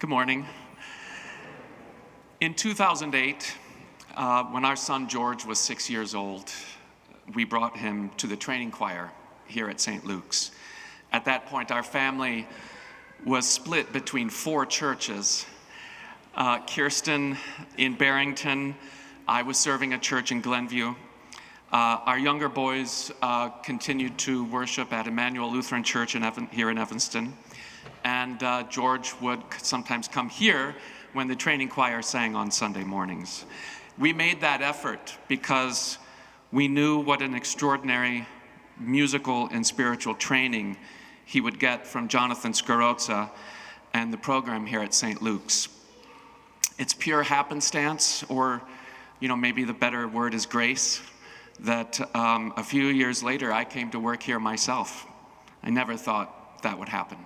Good morning. In 2008, when our son George was 6 years old, we brought him to the training choir here at St. Luke's. At that point, our family was split between 4 churches. Kirsten in Barrington, I was serving a church in Glenview. Our younger boys continued to worship at Emmanuel Lutheran Church here in Evanston. And George would sometimes come here when the training choir sang on Sunday mornings. We made that effort because we knew what an extraordinary musical and spiritual training he would get from Jonathan Scarozza and the program here at St. Luke's. It's pure happenstance, or maybe the better word is grace, that a few years later I came to work here myself. I never thought that would happen.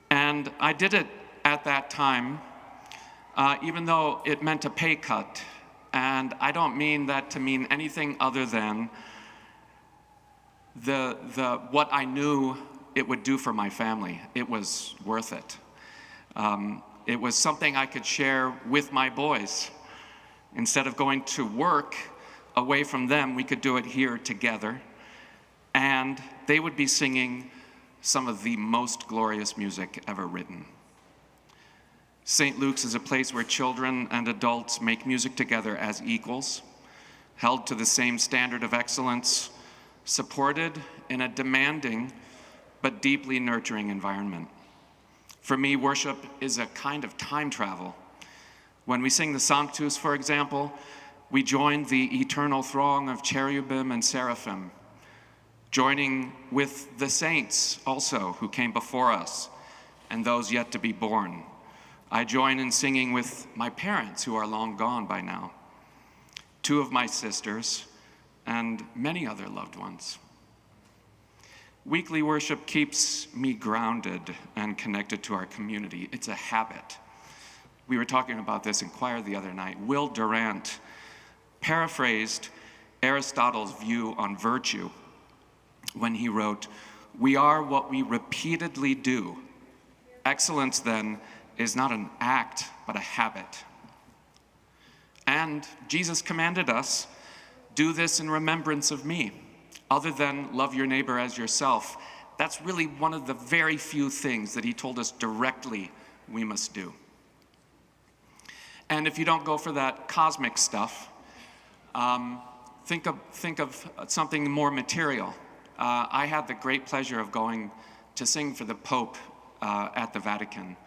And I did it at that time, even though it meant a pay cut. And I don't mean that to mean anything other than what I knew it would do for my family. It was worth it. It was something I could share with my boys. Instead of going to work away from them, we could do it here together. And they would be singing some of the most glorious music ever written. St. Luke's is a place where children and adults make music together as equals, held to the same standard of excellence, supported in a demanding but deeply nurturing environment. For me, worship is a kind of time travel. When we sing the Sanctus, for example, we join the eternal throng of cherubim and seraphim, joining with the saints also who came before us and those yet to be born. I join in singing with my parents who are long gone by now, 2 of my sisters, and many other loved ones. Weekly worship keeps me grounded and connected to our community. It's a habit. We were talking about this in choir the other night. Will Durant paraphrased Aristotle's view on virtue when he wrote, "We are what we repeatedly do. Excellence, then, is not an act, but a habit." And Jesus commanded us, "Do this in remembrance of me." Other than love your neighbor as yourself, that's really one of the very few things that he told us directly we must do. And if you don't go for that cosmic stuff, think of something more material. I had the great pleasure of going to sing for the Pope at the Vatican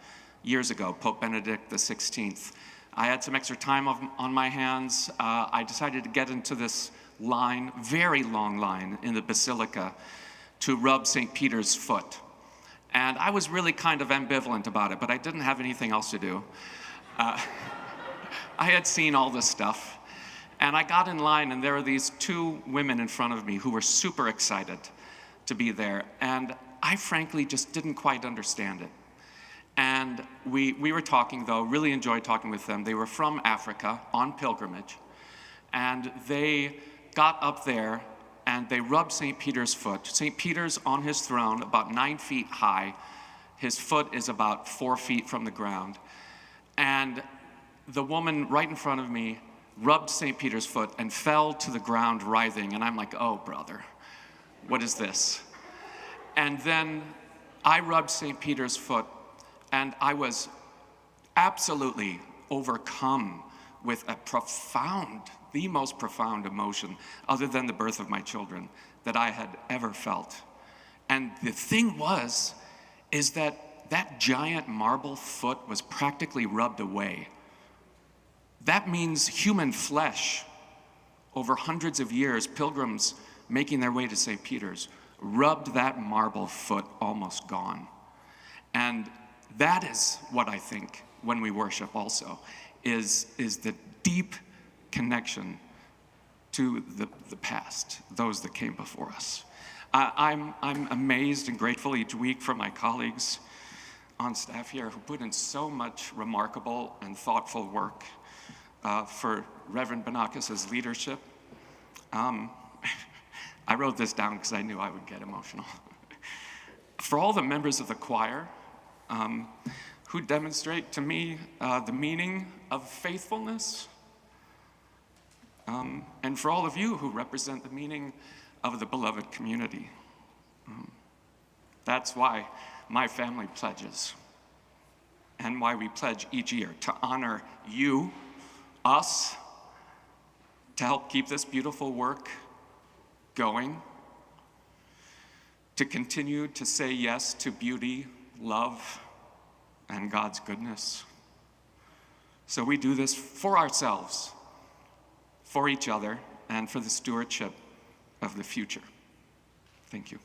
years ago, Pope Benedict XVI. I had some extra time on my hands. I decided to get into this line, very long line, in the Basilica to rub St. Peter's foot. And I was really kind of ambivalent about it, but I didn't have anything else to do. I had seen all this stuff. And I got in line, and there were these 2 women in front of me who were super excited to be there. And I frankly just didn't quite understand it. And we were talking, though, really enjoyed talking with them. They were from Africa on pilgrimage. And they got up there, and they rubbed St. Peter's foot. St. Peter's on his throne, about 9 feet high. His foot is about 4 feet from the ground. And the woman right in front of me rubbed St. Peter's foot and fell to the ground writhing. And I'm like, oh, brother, what is this? And then I rubbed St. Peter's foot, and I was absolutely overcome with the most profound emotion, other than the birth of my children, that I had ever felt. And the thing is that giant marble foot was practically rubbed away. That means human flesh, over hundreds of years, pilgrims making their way to St. Peter's, rubbed that marble foot almost gone. And that is what I think when we worship also, is the deep connection to the past, those that came before us. I'm amazed and grateful each week for my colleagues on staff here who put in so much remarkable and thoughtful work. For Reverend Benakis' leadership. I wrote this down because I knew I would get emotional. For all the members of the choir who demonstrate to me the meaning of faithfulness, and for all of you who represent the meaning of the beloved community. That's why my family pledges, and why we pledge each year to honor you, us, to help keep this beautiful work going, to continue to say yes to beauty, love, and God's goodness. So we do this for ourselves, for each other, and for the stewardship of the future. Thank you.